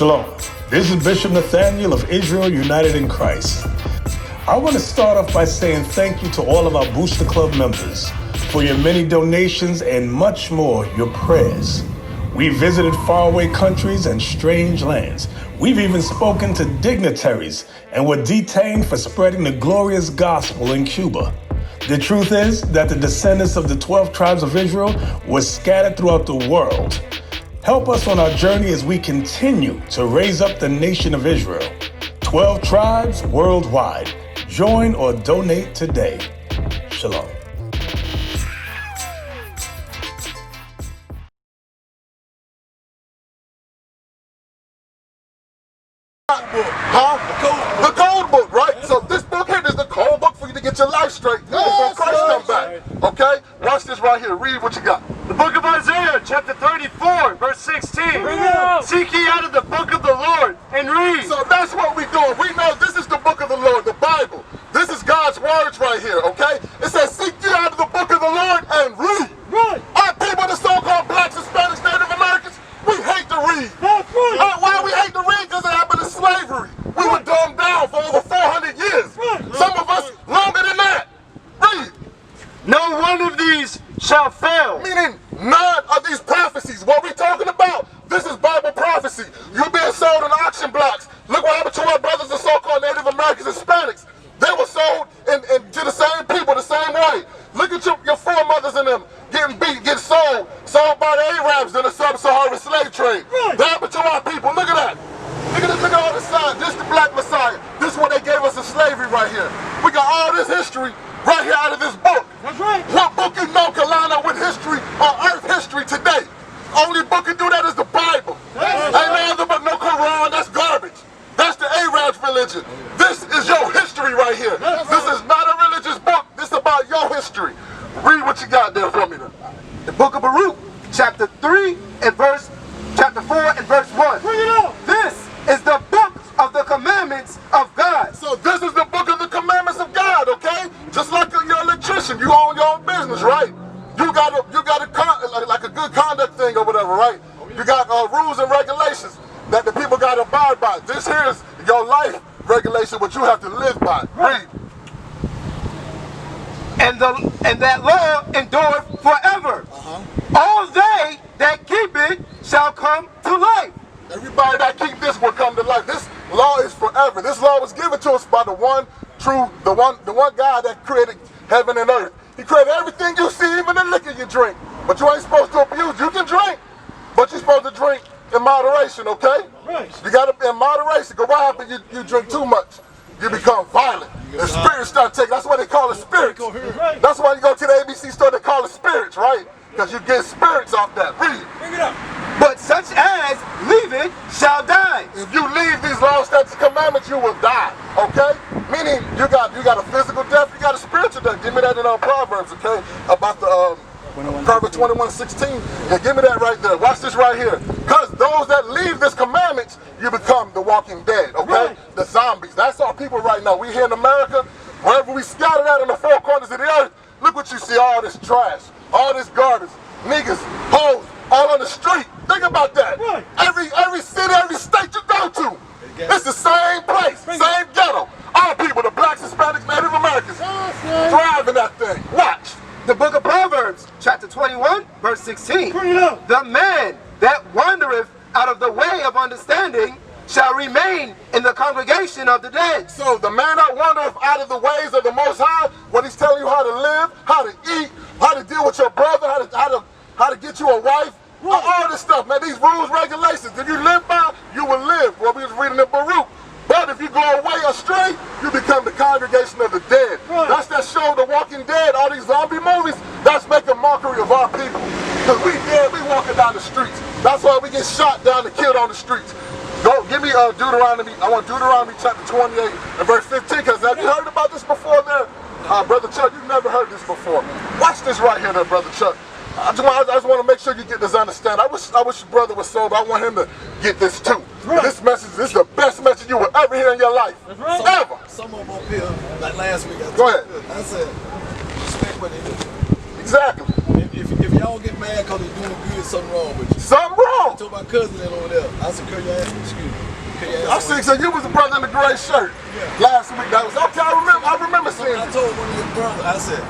Shalom. This is Bishop Nathaniel of Israel United in Christ. I want to start off by saying thank you to all of our Booster Club members for your many donations and much more, your prayers. We visited faraway countries and strange lands. We've even spoken to dignitaries and were detained for spreading the glorious gospel in Cuba. The truth is that the descendants of the 12 tribes of Israel were scattered throughout the world. Help us on our journey as we continue to raise up the nation of Israel. 12 tribes worldwide. Join or donate today. Shalom. The code book, right? So this book here is the code book for you to get your life straight before Christ comes back. Okay? Watch this right here. Read what you got. The book of Isaiah, chapter 34, verse 16. Seek ye out of the book of the Lord and read. So that's what we're doing. We know this is the book of the Lord, the Bible. This is God's words right here, okay? It says, seek ye out of the book of the Lord and read. Right. Our people, the so-called blacks, Hispanics, Native Americans, we hate to read. That's right. Why we hate to read? Because it happened in slavery. We were dumbed down for over 400 years. Some of us longer than that. Read. No one of these shall fail. Meaning none of these prophecies. What we talking about? This is Bible prophecy. You being sold in auction blocks. Look what happened to our brothers, the so-called Native Americans, Hispanics. They were sold to the same people the same way. Look at your foremothers and them getting beat, getting sold by the Arabs in the sub-Saharan slave trade. That happened to our people. Look at that. Look at this, look at all the signs. This is the black Messiah. This is what they gave us in slavery right here. We got all this history right here out of this book. That's right. What book you know can line up with history or earth history today? Only book can do that is the Bible. Ain't no other book, no Quran, that's garbage. That's the Arab's religion. This is your history right here. This is not a religious book. This is about your history. Read what you got there for me then. The book of Baruch, chapter 4 and verse 1. Bring it up. This is the book of the commandments of God. So this is the book of the commandments of God, okay? Just like you're an electrician, you own your own business, right? You got like a good conduct thing or whatever, right? You got rules and regulations that the people got to abide by. This here is your life regulation, what you have to live by. Read. And that law endureth forever. All they that keep it shall come to life. Everybody that keep this will come to life. This law is forever. This law was given to us by the one God that created heaven and earth. He created everything you see, even the liquor you drink. But you ain't supposed to abuse. You can drink, but you're supposed to drink in moderation, okay? Right. You got to in moderation. Because what happens? You drink too much, you become violent. The spirits start taking. That's why they call it spirits. That's why you go to the ABC store. They call it spirits, right? Because you get spirits off that. Read. Bring it up. But such as leave it shall die. If you leave these laws, statutes, commandments, you will die. Okay? Meaning you got a physical death, you got a spiritual death. Give me that in Proverbs, okay? About the Proverbs 21:16. Yeah, give me that right there. Watch this right here. Because those that leave this commandments, you become the walking dead, okay? The zombies. That's our people right now. We here in America, wherever we scattered out in the four corners of the earth, look what you see, all this trash, all this garbage, niggas, hoes, all on the street. Think about that. Every city, every state you go to, it's the same place, same ghetto. All people, the blacks, Hispanics, Native Americans, thrive in that thing. Watch. The book of Proverbs, chapter 21, verse 16. Bring it up. The man that wandereth out of the way of understanding shall remain in the congregation of the dead. So the man that wandereth out of the ways of the Most High, when he's telling you how to live, how to eat, how to deal with your brother, how to get you a wife, all this stuff, man, these rules, regulations, if you live by, you will live. What we was reading in Baruch. But if you go away astray, you become the congregation of the dead. That's that show, The Walking Dead, all these zombie movies, that's making mockery of our people. Because we dead, we walking down the streets. That's why we get shot down and killed on the streets. Go, give me Deuteronomy, I want Deuteronomy chapter 28 and verse 15, because have you heard about this before there? Brother Chuck, you've never heard this before. Watch this right here there, Brother Chuck. I just want to make sure you get this understanding. I wish your brother was sober. I want him to get this too. This message, this is the best message you will ever hear in your life. Ever. Some of them up here, like last week. Go ahead. I said, respect what they do. Exactly. if y'all get mad because they're doing good, something wrong with you. Something wrong. I told my cousin that over there. I said, "Curry, your ass, excuse me." I see. So you was the brother in the gray shirt last week. That was okay. I remember seeing. I told one of your brothers. I said,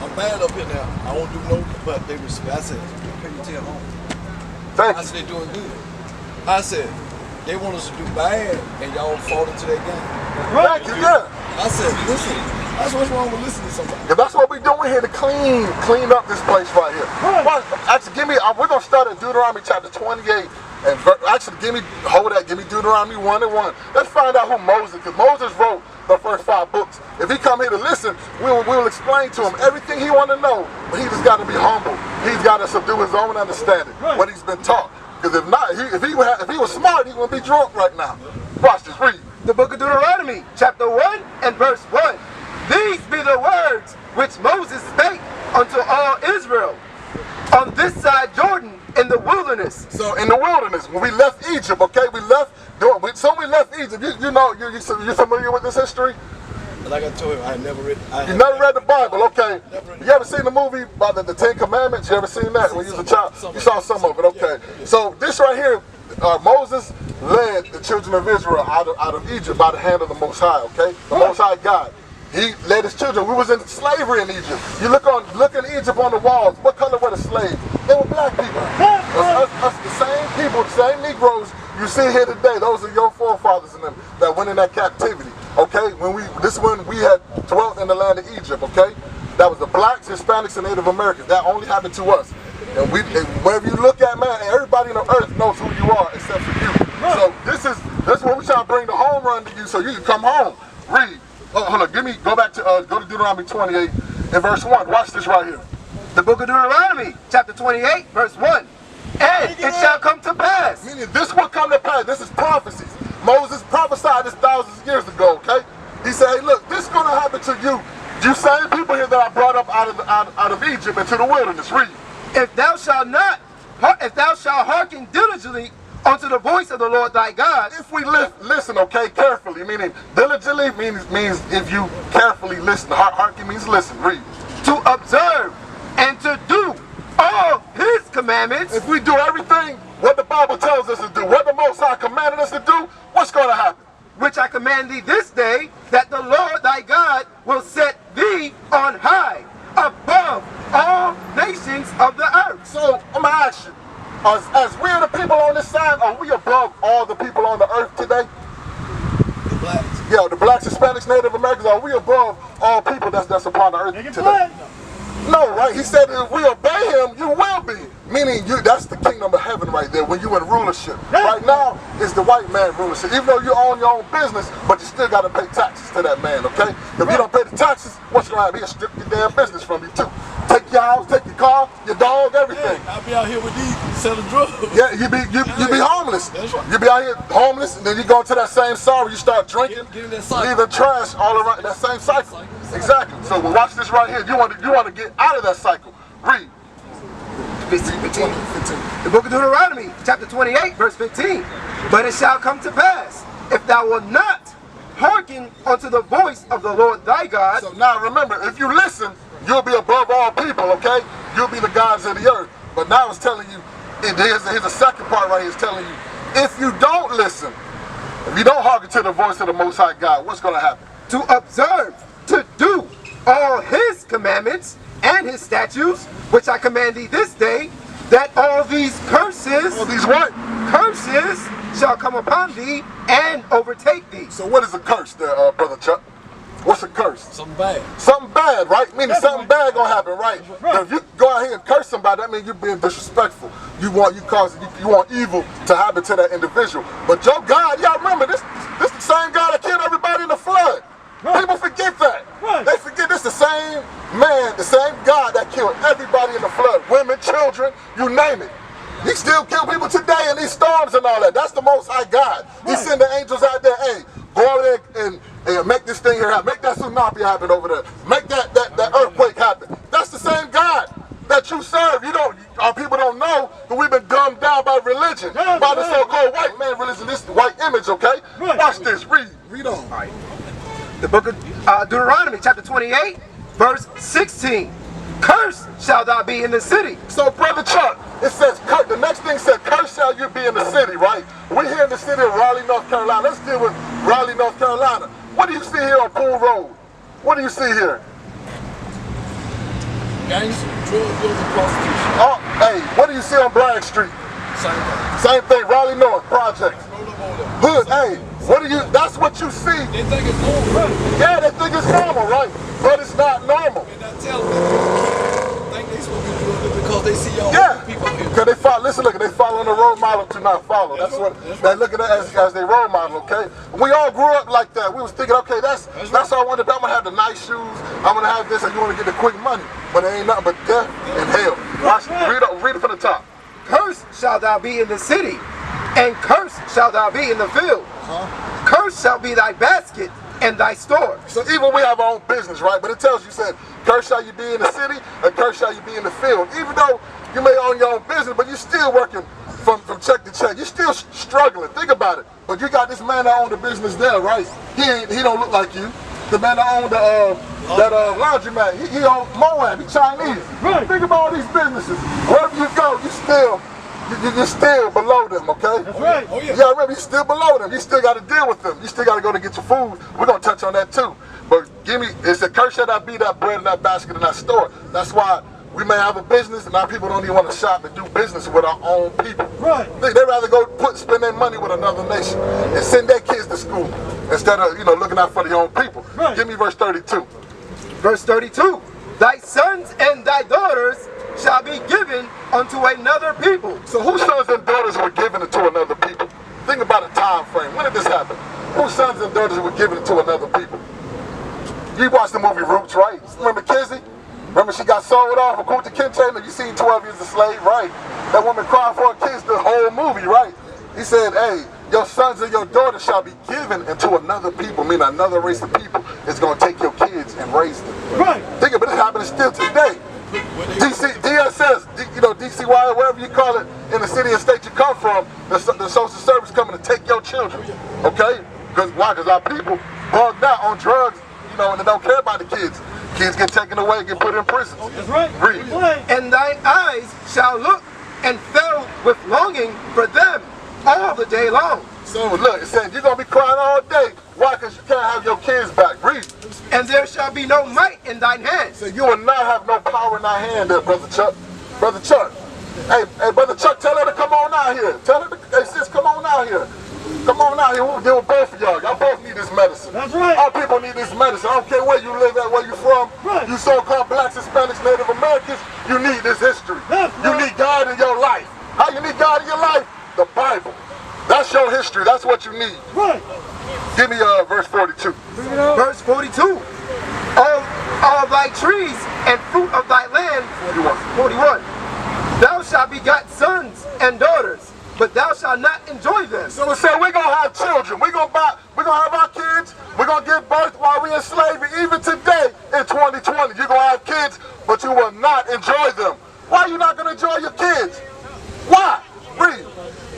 "I'm bad up here now. I won't do no." But they respect. I said, "Can you tell home?" Thank I you. said, "They're doing good." I said, "They want us to do bad, and y'all fall into their game." Thank you. Yeah. I said, "Listen, that's what's wrong with listening to somebody." Cause that's what we're doing here to clean up this place right here. Well, actually, we're gonna start at Deuteronomy chapter 28, and actually, give me Deuteronomy 1 and 1. Let's find out who Moses, because Moses wrote the first 5 books. If he come here to listen, we'll explain to him everything he want to know, but he just got to be humble. He's got to subdue his own understanding, what he's been taught. Because if not, if he was smart, he would be drunk right now. Watch this, read. The book of Deuteronomy, chapter 1 and verse 1. These be the words which Moses spake unto all Israel on this side Jordan in the wilderness. So in the wilderness, when we left Egypt, okay, we left Egypt. You familiar with this history? Like I told him, I had never read. You never read the Bible, okay? You ever seen the movie about the 10 Commandments? You ever seen that when you was a child? You saw some of it, okay? So this right here, Moses led the children of Israel out of Egypt by the hand of the Most High, okay? The Most High God. He led his children. We was in slavery in Egypt. You look in Egypt on the walls. What color were the slaves? They were black people. Us the same people, the same Negroes you see here today. Those are your forefathers and them that went in that captivity. Okay, when we had dwelt in the land of Egypt. Okay, that was the blacks, Hispanics, and Native Americans. That only happened to us. And wherever you look at, man, everybody on earth knows who you are except for you. So that's what we trying to bring the home run to you, so you can come home. Read. Oh, hold on. Go to Deuteronomy 28 and verse 1. Watch this right here. The book of Deuteronomy, chapter 28, verse 1. And it shall come to pass. Meaning this will come to pass. This is prophecies. Moses prophesied this thousands of years ago, okay? He said, hey, look, this is going to happen to you. You same people here that I brought up out of Egypt into the wilderness. Read. If thou shalt hearken diligently unto the voice of the Lord thy God. If we listen, okay, carefully, meaning diligently means if you carefully listen. Hearken means listen. Read. To observe and to do all his commandments. If we do everything what the Bible tells us to do, what the Most High commanded us to do, what's going to happen? Which I command thee this day, that the Lord thy God will set thee on high above all nations of the earth. So I'm going to ask you, as we are the people on this side, are we above all the people on the earth today? The blacks. Yeah, the blacks, Hispanics, Native Americans, are we above all people that's upon the earth today? No, right? He said if we obey him, you will be. Meaning that's the kingdom of heaven right there when you in rulership. Right now, it's the white man rulership. Even though you own your own business, but you still got to pay taxes to that man, okay? If you don't pay the taxes, what's going to happen? He'll strip your damn business from you too. Take your house, take your car, your dog, everything. I'll be out here with these selling drugs. Yeah, you be homeless. That's right. You be out here homeless, and then you go into that same cycle. You start drinking, Get in that cycle. leaving trash all around that same cycle. Exactly. So watch this right here. You want to get out of that cycle. Read. 15. The book of Deuteronomy, chapter 28, verse 15. But it shall come to pass, if thou wilt not hearken unto the voice of the Lord thy God. So now remember, if you listen, you'll be above all people, okay? You'll be the gods of the earth. But now it's telling you, here's a second part right here. It's telling you, if you don't listen, if you don't hearken to the voice of the Most High God, what's going to happen? To observe, to do all his commandments and his statutes, which I command thee this day, that all these curses, All these what? curses shall come upon thee and overtake thee. So what is a curse there, Brother Chuck? What's a curse? Something bad. Something bad, right? Meaning something bad gonna happen, right? But if you go out here and curse somebody, that means you're being disrespectful. You want evil to happen to that individual. But your God, y'all remember this the same God that killed everybody in the flood. People forget that. They forget this the same man, the same God that killed everybody in the flood. Women, children, you name it. He still kill people today in these storms and all that. That's the Most High God. He send the angels out there, hey, go over there and make this thing here happen. Make that tsunami happen over there. Make that earthquake happen. That's the same God that you serve. Our people don't know, but we've been dumbed down by religion, by the so-called white man religion, this white image, okay? Watch this, read on. The book of Deuteronomy, chapter 28, verse 16. Cursed shall thou be in the city. So, Brother Chuck, it says, the next thing said, cursed shall you be in the city, right? We're here in the city of Raleigh, North Carolina. Let's deal with Raleigh, North Carolina. What do you see here on Pool Road? What do you see here? Gangs, drug deals, and prostitution. Oh, hey, what do you see on Bryant Street? Same thing. Same thing, Raleigh North, Projects. Roll up on them. Hood, hey, what do you, that's what you see. They think it's normal. Yeah, they think it's normal, right? But it's not normal. And I tell them, think they supposed to be doing it because they see y'all people here. Because they follow, listen, look, they following the role model to not follow. That's what they look at it as their role model, okay? We all grew up like that. We was thinking, okay, that's all I wanted. I'm gonna have the nice shoes, I'm gonna have this, and you wanna get the quick money. But it ain't nothing but death and hell. Watch, read it from the top. Cursed shall thou be in the city, and cursed shall thou be in the field. Cursed shall be thy basket and thy store. So even we have our own business, right? But it tells you, said, cursed shall you be in the city, and cursed shall you be in the field. Even though you may own your own business, but you're still working from check to check. You're still struggling. Think about it. But you got this man that owned the business there, right? He don't look like you. The man that owned that laundromat, he owned Moab, he Chinese. Right. Think about all these businesses. Wherever you go, you're still below them, okay? That's right. Oh, yeah. Yeah, remember, you're still below them. You still got to deal with them. You still got to go to get your food. We're going to touch on that too. But it's a curse that I be that bread in that basket in that store. That's why we may have a business and our people don't even want to shop and do business with our own people. Right. They'd rather go spend their money with another nation and send their kids to school instead of, looking out for their own people. Right. Give me verse 32. Verse 32. Thy sons and thy daughters shall be given unto another people. So whose sons and daughters were given to another people? Think about a time frame. When did this happen? Whose sons and daughters were given to another people? You watched the movie Roots, right? Remember Kizzy? Remember she got sold off? Kunta Kinte, you seen 12 Years a Slave, right? That woman cried for her kids the whole movie, right? He said, hey, your sons and your daughters shall be given into another people, meaning another race of people is going to take your kids and raise them. Right. Think about it, it's happening still today. DSS, DCY, wherever you call it, in the city and state you come from, the social service coming to take your children, okay? Because why? Because our people bugged out on drugs, and they don't care about the kids. Kids get taken away, get put in prison. That's right. Read. And thine eyes shall look and fill with longing for them all the day long. So look, it says you're going to be crying all day. Why? Because you can't have your kids back. Read. And there shall be no might in thine hands. So you will not have no power in thy hand there, Brother Chuck. Brother Chuck. Hey, Brother Chuck, tell her to come on out here. Tell her, hey sis, come on out here. Come on out here, we'll deal with both of y'all. Y'all both need this medicine. That's right. All people need this medicine. I don't care where you live at, where you from. Right. You so-called blacks, Hispanics, Native Americans, you need this history. That's you right. need God in your life. How you need God in your life? The Bible. That's your history. That's what you need. Right. Give me verse 42. Verse 42. All thy trees and fruit of thy land. 41. Thou shalt begot sons and daughters, but thou shalt not enjoy them. So it said we're going to have children. We're going to have our kids. We're going to give birth while we're in slavery. Even today in 2020, you're going to have kids, but you will not enjoy them. Why are you not going to enjoy your kids? Why? Read.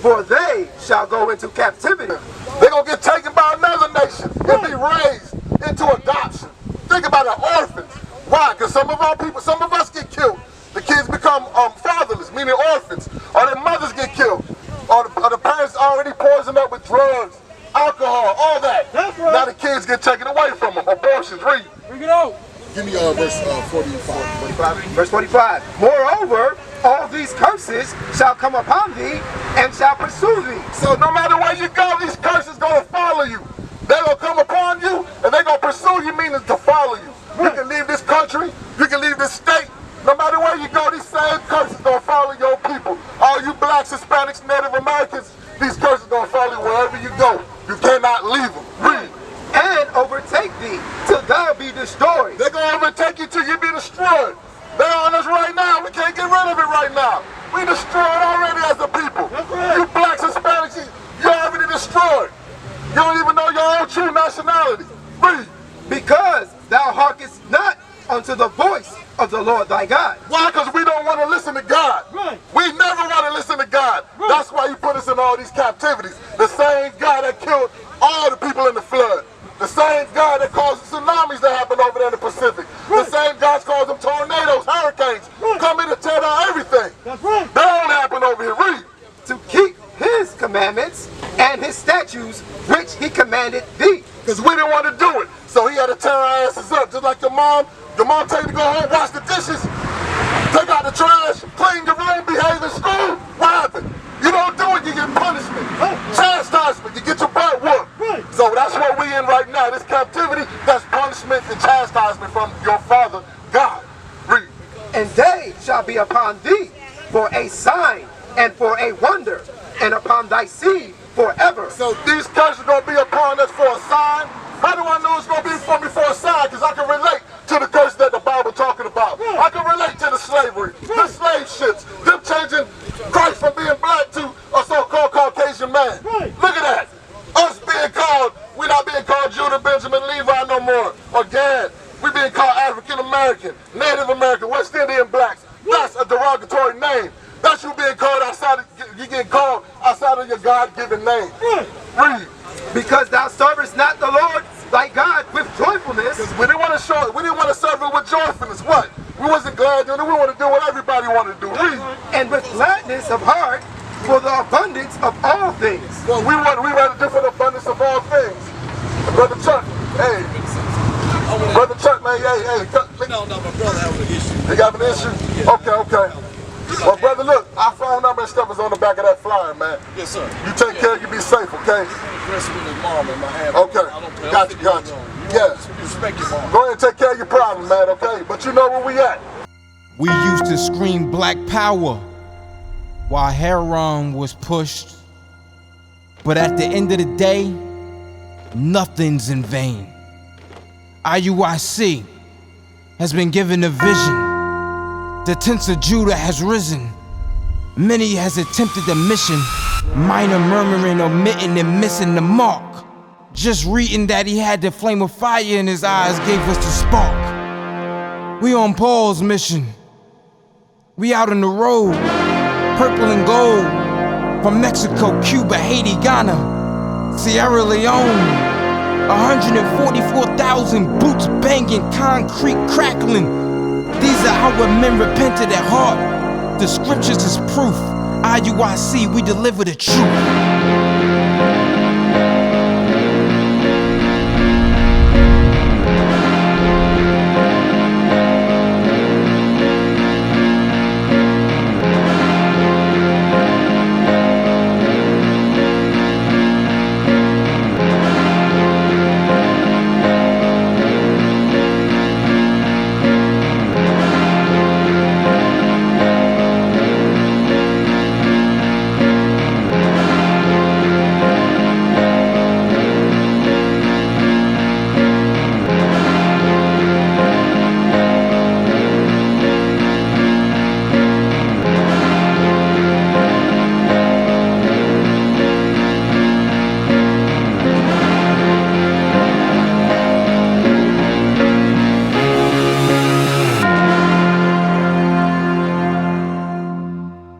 For they shall go into captivity. They're going to get taken by another nation and be raised into adoption. Think about it, orphans. Why? Because some of our people, some of us get killed. The kids become fatherless, meaning orphans. Or their mothers get killed. Or the parents already poisoned up with drugs, alcohol, all that. That's right. Now the kids get taken away from them. Abortions. Read. Bring it out. Give me verse 45. Verse 45. Moreover, all these curses shall come upon thee and shall pursue thee. So no matter where you go, these curses going to follow you. They're going to come upon you and they're going to pursue you, meaning to follow you. You can leave this country, you can leave this state. No matter where you go, these same curses going to follow your people. All you blacks, Hispanics, Native Americans, these curses going to follow you wherever you go. You cannot leave them. Read. And overtake thee till thou be destroyed. They're going to overtake you till you be destroyed. They're on us right now. We can't get rid of it right now. We destroyed already as a people. Right. You blacks, Hispanics, you're already destroyed. You don't even know your own true nationality. Read. Because thou hearkenest not unto the voice of the Lord thy God. Why? Because we don't want to listen to God. Right. We never want to listen to God. Right. That's why you put us in all these captivities. The same God that killed all the people in the flood. The same God that causes tsunamis that happen over there in the Pacific. The same God's caused them tornadoes, hurricanes, come in and tear down everything. That's right. They don't happen over here. Read. To keep his commandments and his statutes, which he commanded thee. Because we didn't want to do it. So he had to tear our asses up. Just like your mom tell you to go home, wash the dishes, take out the trash, clean your room, behave in school. What happened? You don't do it, you get punishment. Chastisement, you get your butt whooped. So that's what we in right now. This captivity, that's punishment and chastisement from your Father, God. Read. And they shall be upon thee for a sign and for a wonder, and upon thy seed forever. So these curses are going to be upon us for a sign. How do I know it's going to be for me for a sign? Because I can relate to the curse that the Bible talking about. I can relate to the slavery, the slave ships, them changing Christ from being black to a so-called Caucasian man. Look at that. Us being called, we're not being called Judah, Benjamin, Levi no more, or Gad. We're being called African American, Native American, West Indian blacks. That's a derogatory name. That's you being called outside of, you getting called outside of your God-given name. Read. Because thou servest not the Lord thy God with joyfulness. We didn't want to show it. We didn't want to serve it with joyfulness. What? We wasn't glad doing it. We want to do what everybody wanted to do. Read. And with gladness of heart for the abundance of all things. Well, we rather do for the abundance of all things. Brother Chuck, hey. Brother Chuck, man, hey. No, my brother having an issue. You got an issue? Okay. Well, brother, look, our phone number and stuff is on the back of that flyer, man. Yes, sir. You take care, you be safe, okay? Dressing with his mom in my hand. Okay. Got you. Yes. Respect your mom. Go ahead and take care of your problem, man, okay? But you know where we at. We used to scream black power while Heron was pushed. But at the end of the day, nothing's in vain. IUIC has been given a vision. The tents of Judah has risen. Many has attempted the mission, minor murmuring, omitting, and missing the mark. Just reading that he had the flame of fire in his eyes gave us the spark. We on Paul's mission. We out on the road, purple and gold, from Mexico, Cuba, Haiti, Ghana, Sierra Leone. 144,000 boots banging, concrete crackling. These are our men repented at heart. The scriptures is proof. IUIC, we deliver the truth.